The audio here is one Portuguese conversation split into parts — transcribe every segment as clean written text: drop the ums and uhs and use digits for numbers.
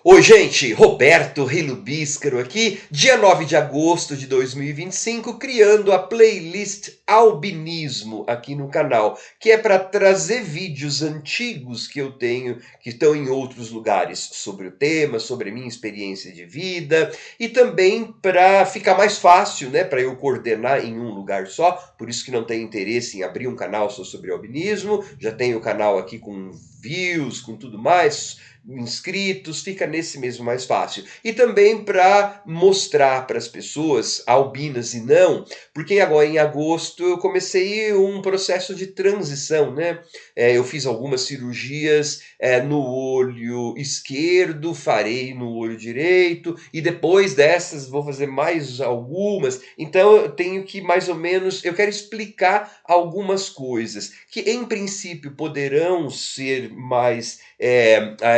Oi, gente! Roberto Rilubíscaro aqui, dia 9 de agosto de 2025, criando a playlist Albinismo aqui no canal, que é para trazer vídeos antigos que eu tenho, que estão em outros lugares, sobre o tema, sobre a minha experiência de vida, e também para ficar mais fácil, né, para eu coordenar em um lugar só, por isso que não tenho interesse em abrir um canal só sobre albinismo, já tenho o canal aqui com views, com tudo mais, inscritos, fica nesse mesmo mais fácil. E também para mostrar para as pessoas, albinas e não, porque agora em agosto eu comecei um processo de transição, né? Eu fiz algumas cirurgias no olho esquerdo, farei no olho direito, e depois dessas vou fazer mais algumas. Então eu tenho que mais ou menos, eu quero explicar algumas coisas que em princípio poderão ser mais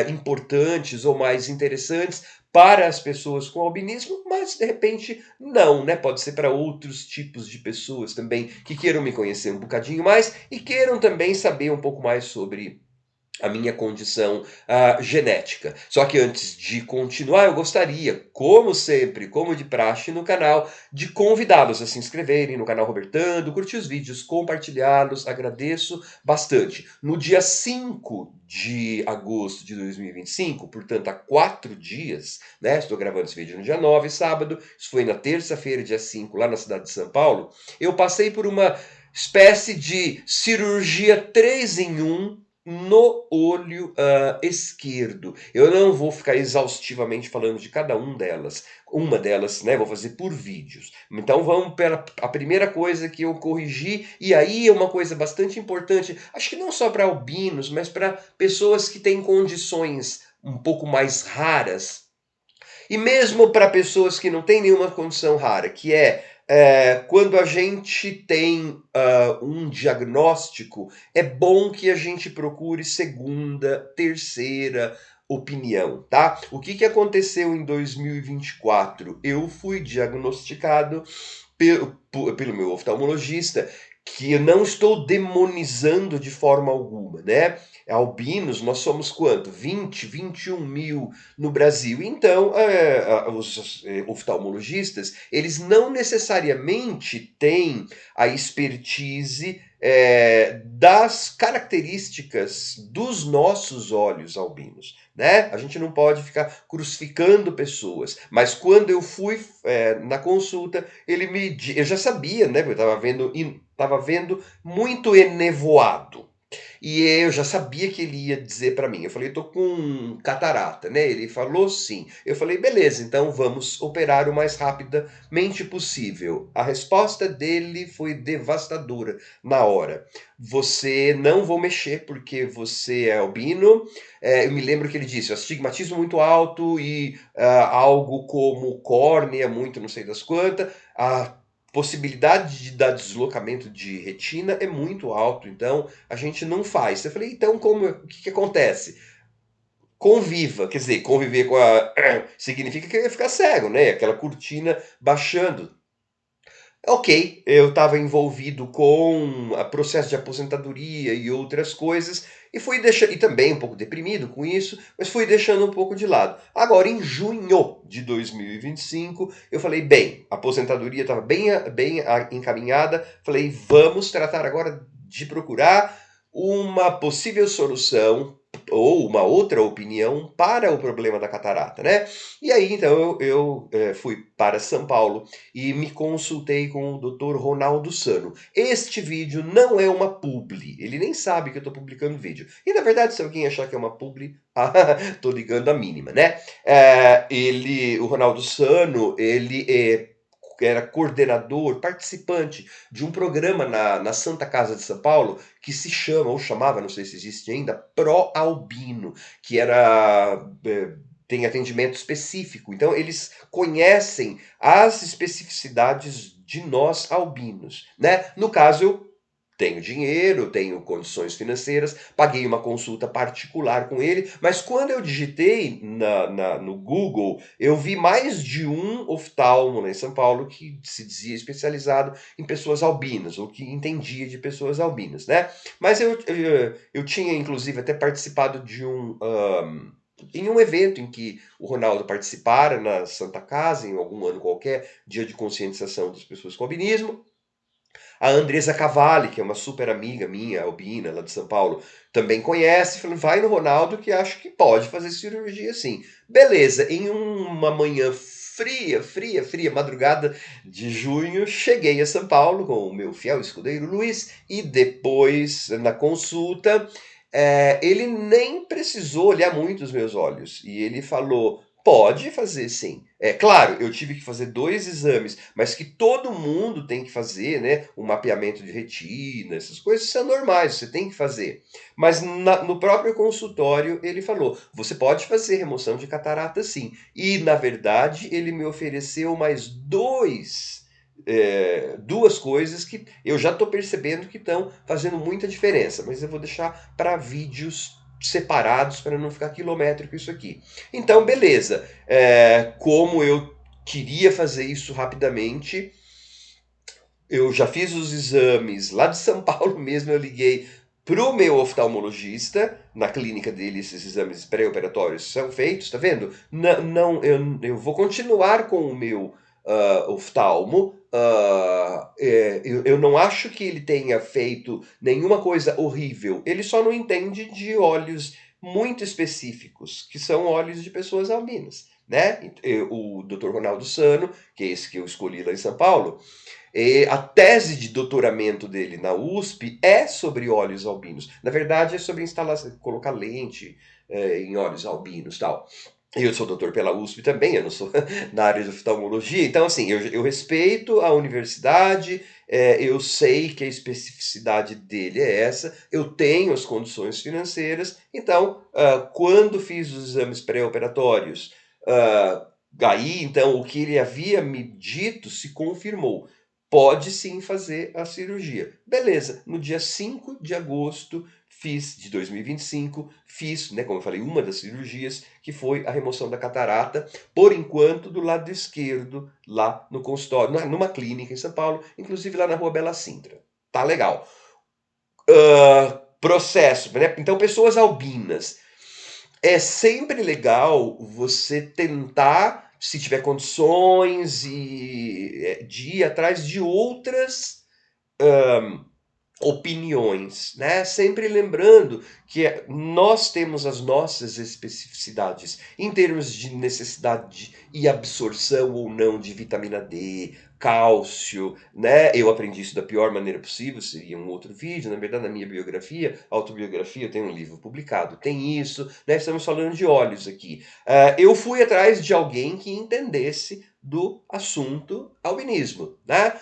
importantes ou mais interessantes para as pessoas com albinismo, mas de repente não, né? Pode ser para outros tipos de pessoas também que queiram me conhecer um bocadinho mais e queiram também saber um pouco mais sobre a minha condição genética. Só que antes de continuar, eu gostaria, como sempre, como de praxe no canal, de convidá-los a se inscreverem no canal Robertando, curtir os vídeos, compartilhá-los, agradeço bastante. No dia 5 de agosto de 2025, portanto há 4 dias, né? Estou gravando esse vídeo no dia 9, sábado, isso foi na terça-feira, dia 5, lá na cidade de São Paulo, eu passei por uma espécie de cirurgia 3 em 1 no olho esquerdo. Eu não vou ficar exaustivamente falando de cada uma delas, né? Vou fazer por vídeos. Então vamos para a primeira coisa que eu corrigi, e aí é uma coisa bastante importante, acho que não só para albinos, mas para pessoas que têm condições um pouco mais raras e mesmo para pessoas que não têm nenhuma condição rara, que quando a gente tem um diagnóstico, é bom que a gente procure segunda, terceira opinião, tá? O que aconteceu em 2024? Eu fui diagnosticado pelo meu oftalmologista, que eu não estou demonizando de forma alguma, né? Albinos, nós somos quanto? 20, 21 mil no Brasil. Então, os oftalmologistas, eles não necessariamente têm a expertise das características dos nossos olhos albinos, né? A gente não pode ficar crucificando pessoas. Mas quando eu fui na consulta, eu já sabia, né? Eu estava vendo muito enevoado. E eu já sabia que ele ia dizer para mim. Eu falei, tô com catarata, né? Ele falou sim. Eu falei, beleza, então vamos operar o mais rapidamente possível. A resposta dele foi devastadora na hora. Você não vou mexer porque você é albino. Eu me lembro que ele disse, astigmatismo muito alto e algo como córnea, muito não sei das quantas. A possibilidade de dar deslocamento de retina é muito alto, então a gente não faz. Eu falei, então o que acontece? Conviva, quer dizer, conviver com a significa que eu ia ficar cego, né? Aquela cortina baixando. Ok, eu estava envolvido com o processo de aposentadoria e outras coisas, e fui deixando, e também um pouco deprimido com isso, mas fui deixando um pouco de lado. Agora, em junho de 2025, eu falei, bem, a aposentadoria estava bem encaminhada, falei, vamos tratar agora de procurar uma possível solução ou uma outra opinião para o problema da catarata, né? E aí, então, eu fui para São Paulo e me consultei com o Dr. Ronaldo Sano. Este vídeo não é uma publi, ele nem sabe que eu estou publicando vídeo. E na verdade, se alguém achar que é uma publi, tô ligando a mínima, né? O Ronaldo Sano, ele era coordenador, participante de um programa na Santa Casa de São Paulo que se chama, ou chamava, não sei se existe ainda, Pro Albino, que era tem atendimento específico. Então, eles conhecem as especificidades de nós albinos, né? No caso, eu tenho dinheiro, tenho condições financeiras, paguei uma consulta particular com ele, mas quando eu digitei no Google, eu vi mais de um oftalmo em São Paulo que se dizia especializado em pessoas albinas, ou que entendia de pessoas albinas, né? Mas eu tinha, inclusive, até participado de em um evento em que o Ronaldo participara na Santa Casa, em algum ano qualquer, dia de conscientização das pessoas com albinismo. A Andresa Cavalli, que é uma super amiga minha, albina, lá de São Paulo, também conhece, falou, vai no Ronaldo que acho que pode fazer cirurgia sim. Beleza, em uma manhã fria, madrugada de junho, cheguei a São Paulo com o meu fiel escudeiro Luiz e depois, na consulta, ele nem precisou olhar muito os meus olhos e ele falou, pode fazer sim. É claro, eu tive que fazer 2 exames, mas que todo mundo tem que fazer, né? Um mapeamento de retina, essas coisas são normais, você tem que fazer. Mas no próprio consultório ele falou: você pode fazer remoção de catarata sim. E na verdade ele me ofereceu mais duas coisas que eu já estou percebendo que estão fazendo muita diferença, mas eu vou deixar para vídeos separados para não ficar quilométrico isso aqui. Então, beleza. Como eu queria fazer isso rapidamente, eu já fiz os exames lá de São Paulo mesmo, eu liguei pro meu oftalmologista, na clínica dele esses exames pré-operatórios são feitos, tá vendo? Não, eu vou continuar com o meu oftalmo, eu não acho que ele tenha feito nenhuma coisa horrível, ele só não entende de olhos muito específicos, que são olhos de pessoas albinas, né? O Dr. Ronaldo Sano, que é esse que eu escolhi lá em São Paulo, a tese de doutoramento dele na USP é sobre olhos albinos. Na verdade, é sobre instalação, colocar lente em olhos albinos e tal. Eu sou doutor pela USP também, eu não sou na área de oftalmologia. Então, assim, eu respeito a universidade, eu sei que a especificidade dele é essa, eu tenho as condições financeiras. Então, quando fiz os exames pré-operatórios, aí, então, o que ele havia me dito se confirmou. Pode sim fazer a cirurgia. Beleza, no dia 5 de agosto de 2025, fiz, né, como eu falei, uma das cirurgias, que foi a remoção da catarata, por enquanto do lado esquerdo, lá no consultório, numa clínica em São Paulo, inclusive lá na Rua Bela Sintra. Tá legal. Processo, né? Então, pessoas albinas. É sempre legal você tentar, se tiver condições, de ir atrás de outras opiniões, né? Sempre lembrando que nós temos as nossas especificidades em termos de necessidade e absorção ou não de vitamina D, cálcio, né? Eu aprendi isso da pior maneira possível, seria um outro vídeo, na verdade, na minha biografia, autobiografia, eu tenho um livro publicado, tem isso, né? Estamos falando de olhos aqui. Eu fui atrás de alguém que entendesse do assunto albinismo, né?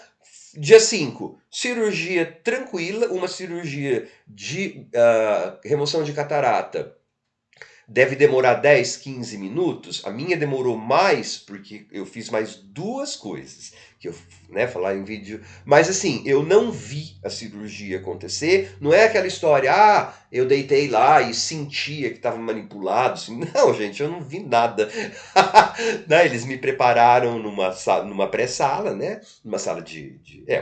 Dia 5, cirurgia tranquila, uma cirurgia de remoção de catarata. Deve demorar 10, 15 minutos. A minha demorou mais, porque eu fiz mais 2 coisas. Que eu, né, falar em vídeo. Mas assim, eu não vi a cirurgia acontecer. Não é aquela história, eu deitei lá e sentia que estava manipulado. Assim. Não, gente, eu não vi nada. Né, eles me prepararam numa pré-sala, né? Numa sala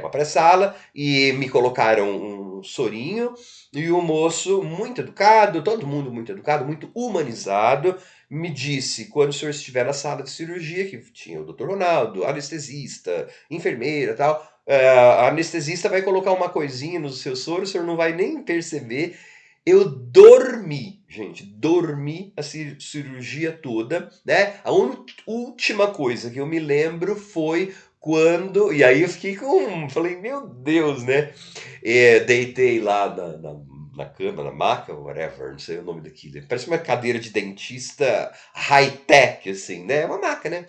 uma pré-sala, e me colocaram um sorinho. E o moço, muito educado, todo mundo muito educado, muito humanizado, me disse, quando o senhor estiver na sala de cirurgia, que tinha o doutor Ronaldo, anestesista, enfermeira e tal, a anestesista vai colocar uma coisinha no seu soro, o senhor não vai nem perceber. Eu dormi, gente, dormi a cirurgia toda, né? A última coisa que eu me lembro foi quando. E aí eu fiquei com. Falei, meu Deus, né? Deitei lá na cama, na maca, whatever, não sei o nome daquilo. Parece uma cadeira de dentista high-tech, assim, né? Uma maca, né?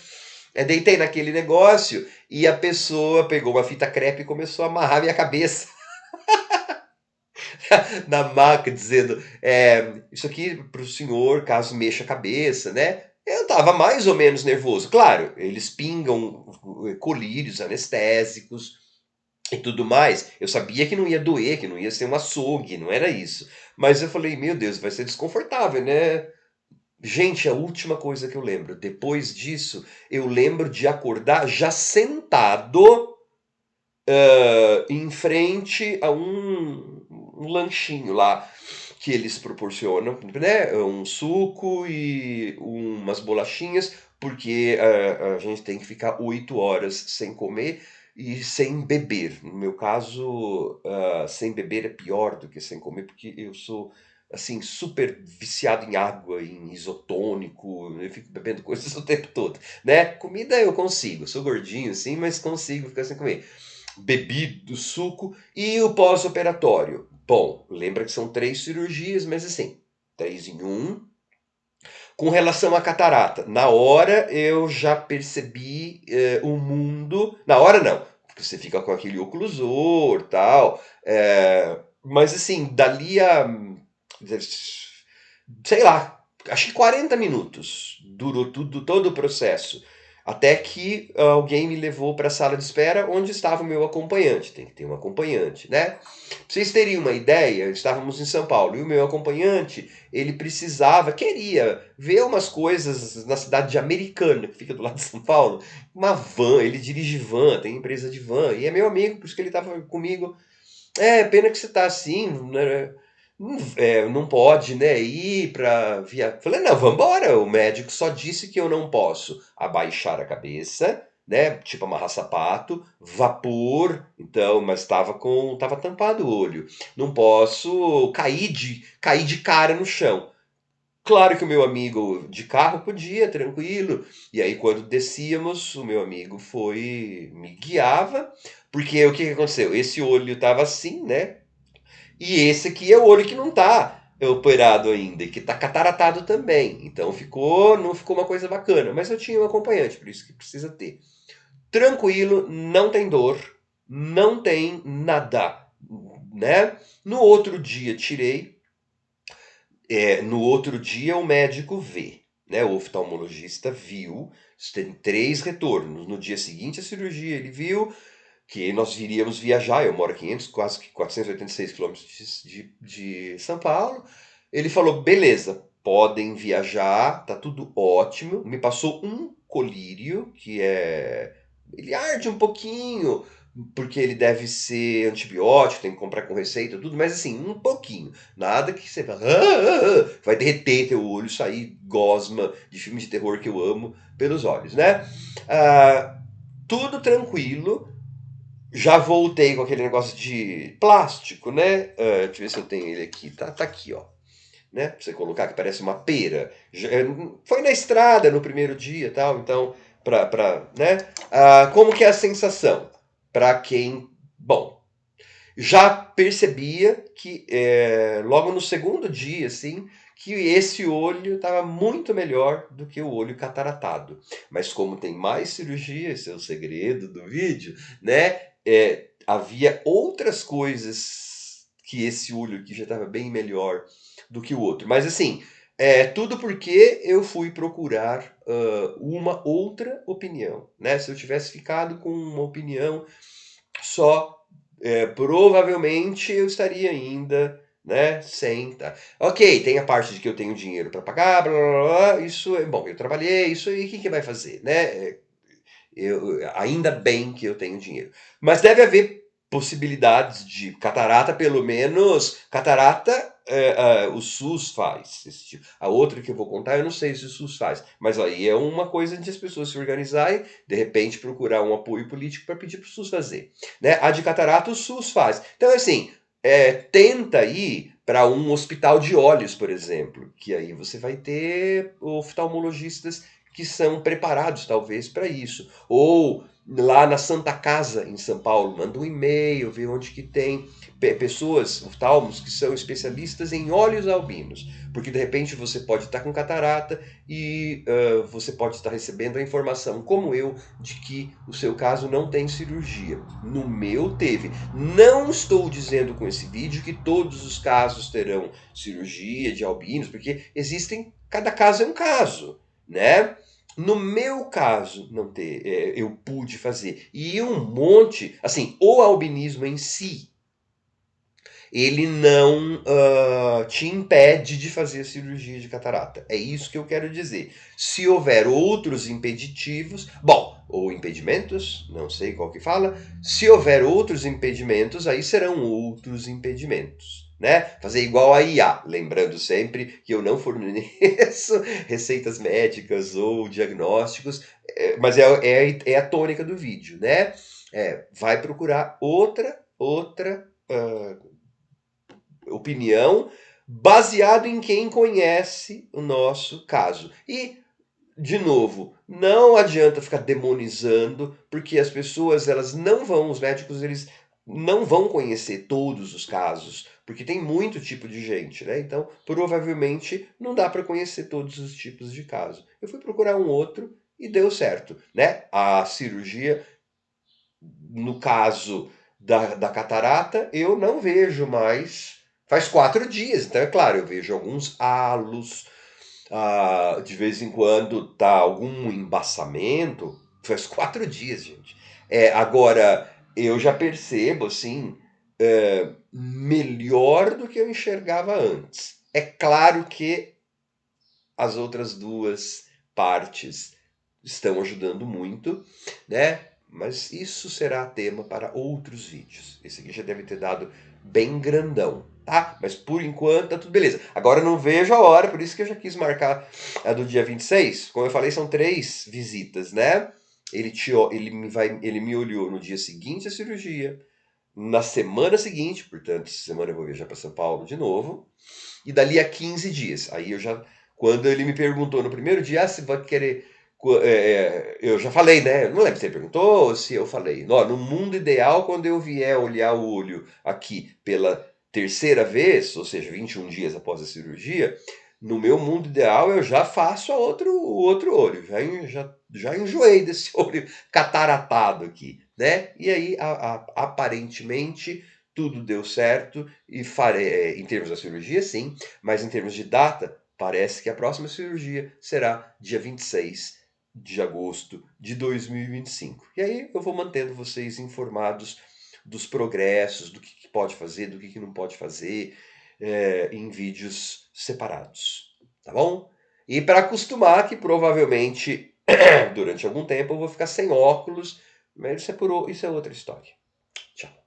Deitei naquele negócio e a pessoa pegou uma fita crepe e começou a amarrar minha cabeça na maca, dizendo: isso aqui para o senhor, caso mexa a cabeça, né? Eu tava mais ou menos nervoso. Claro, eles pingam colírios anestésicos e tudo mais. Eu sabia que não ia doer, que não ia ser um açougue, não era isso. Mas eu falei, meu Deus, vai ser desconfortável, né? Gente, a última coisa que eu lembro, depois disso, eu lembro de acordar já sentado em frente a um lanchinho lá. que eles proporcionam, né? Um suco e umas bolachinhas, porque a gente tem que ficar 8 horas sem comer e sem beber. No meu caso, sem beber é pior do que sem comer, porque eu sou assim super viciado em água, em isotônico, eu fico bebendo coisas o tempo todo, né? Comida eu consigo, sou gordinho assim, mas consigo ficar sem comer. Bebi do suco e o pós-operatório. Bom, lembra que são 3 cirurgias, mas assim, 3 em 1. Com relação à catarata, na hora eu já percebi o mundo. Na hora não, porque você fica com aquele oclusor tal. Mas assim, dali a. Sei lá, acho que 40 minutos durou tudo, todo o processo. Até que alguém me levou para a sala de espera onde estava o meu acompanhante. Tem que ter um acompanhante, né? Pra vocês terem uma ideia, estávamos em São Paulo e o meu acompanhante, ele queria ver umas coisas na cidade de Americana, que fica do lado de São Paulo. Uma van, ele dirige van, tem empresa de van, e é meu amigo, por isso que ele estava comigo. Pena que você tá assim, né? Não pode, né, ir pra via. Falei, não, vambora. O médico só disse que eu não posso abaixar a cabeça, né? Tipo amarrar sapato, vapor, então, mas tava tampado o olho. Não posso cair de cara no chão. Claro que o meu amigo de carro podia, tranquilo. E aí, quando descíamos, o meu amigo me guiava, porque o que que aconteceu? Esse olho tava assim, né? E esse aqui é o olho que não tá operado ainda, e que tá cataratado também. Então não ficou uma coisa bacana. Mas eu tinha um acompanhante, por isso que precisa ter. Tranquilo, não tem dor, não tem nada, né? No outro dia tirei, no outro dia o médico vê, né? O oftalmologista viu, tem 3 retornos. No dia seguinte à cirurgia ele viu que nós iríamos viajar, eu moro a 500, quase que 486 quilômetros de São Paulo. Ele falou, beleza, podem viajar, tá tudo ótimo. Me passou um colírio, ele arde um pouquinho, porque ele deve ser antibiótico, tem que comprar com receita, tudo, mas assim, um pouquinho. Nada que você vai derreter teu olho, sair gosma de filme de terror que eu amo pelos olhos, né? Tudo tranquilo. Já voltei com aquele negócio de plástico, né? Deixa eu ver se eu tenho ele aqui. Tá aqui, ó. Né? Pra você colocar que parece uma pera. Foi na estrada no primeiro dia e tal, então, né? Como que é a sensação? Para quem. Bom, já percebia que logo no segundo dia, assim, que esse olho estava muito melhor do que o olho cataratado. Mas como tem mais cirurgia, esse é o segredo do vídeo, né? Havia outras coisas que esse olho aqui já estava bem melhor do que o outro. Mas assim, tudo porque eu fui procurar uma outra opinião, né? Se eu tivesse ficado com uma opinião só, provavelmente eu estaria ainda, né, sem, tá. Ok, tem a parte de que eu tenho dinheiro para pagar, blá, blá, blá, isso é bom, eu trabalhei, isso aí, quem que vai fazer, né? Ainda bem que eu tenho dinheiro. Mas deve haver possibilidades de catarata, pelo menos. Catarata, o SUS faz. Esse tipo. A outra que eu vou contar, eu não sei se o SUS faz. Mas aí é uma coisa de as pessoas se organizarem, de repente procurar um apoio político para pedir para o SUS fazer. Né? A de catarata, o SUS faz. Então, assim, tenta ir para um hospital de olhos, por exemplo, que aí você vai ter oftalmologistas que são preparados, talvez, para isso. Ou lá na Santa Casa, em São Paulo, manda um e-mail, vê onde que tem pessoas, oftalmos, que são especialistas em olhos albinos. Porque, de repente, você pode estar com catarata e você pode estar recebendo a informação, como eu, de que o seu caso não tem cirurgia. No meu, teve. Não estou dizendo com esse vídeo que todos os casos terão cirurgia de albinos, porque cada caso é um caso, né? No meu caso, não ter, eu pude fazer. E um monte, assim, o albinismo em si, ele não te impede de fazer a cirurgia de catarata. É isso que eu quero dizer. Se houver outros impeditivos, bom, ou impedimentos, não sei qual que fala, se houver outros impedimentos, aí serão outros impedimentos. né? Fazer igual a IA, lembrando sempre que eu não forneço receitas médicas ou diagnósticos, mas é a tônica do vídeo, né? Vai procurar outra opinião baseado em quem conhece o nosso caso. E de novo, não adianta ficar demonizando, porque as pessoas, elas não vão, os médicos, eles não vão conhecer todos os casos, porque tem muito tipo de gente, né? Então, provavelmente, não dá para conhecer todos os tipos de caso. Eu fui procurar um outro e deu certo, né? A cirurgia, no caso da catarata, eu não vejo mais. Faz 4 dias, então é claro, eu vejo alguns halos, de vez em quando tá algum embaçamento. Faz 4 dias, gente. Agora, eu já percebo, assim, melhor do que eu enxergava antes. É claro que as outras duas partes estão ajudando muito, né? Mas isso será tema para outros vídeos. Esse aqui já deve ter dado bem grandão, tá? Mas por enquanto tá tudo beleza. Agora eu não vejo a hora, por isso que eu já quis marcar a do dia 26. Como eu falei, são 3 visitas, né? Ele me olhou no dia seguinte à cirurgia, na semana seguinte, portanto, essa semana eu vou viajar para São Paulo de novo, e dali a 15 dias. Aí eu já, quando ele me perguntou no primeiro dia, se vai querer. Eu já falei, né? Não lembro se ele perguntou ou se eu falei. No mundo ideal, quando eu vier olhar o olho aqui pela terceira vez, ou seja, 21 dias após a cirurgia, no meu mundo ideal eu já faço o outro olho. Já enjoei desse olho cataratado aqui, né? E aí, aparentemente, tudo deu certo e em termos da cirurgia, sim, mas em termos de data, parece que a próxima cirurgia será dia 26 de agosto de 2025. E aí eu vou mantendo vocês informados dos progressos, do que pode fazer, do que não pode fazer, em vídeos separados, tá bom? E para acostumar que provavelmente durante algum tempo eu vou ficar sem óculos, mas isso é outra história. Tchau.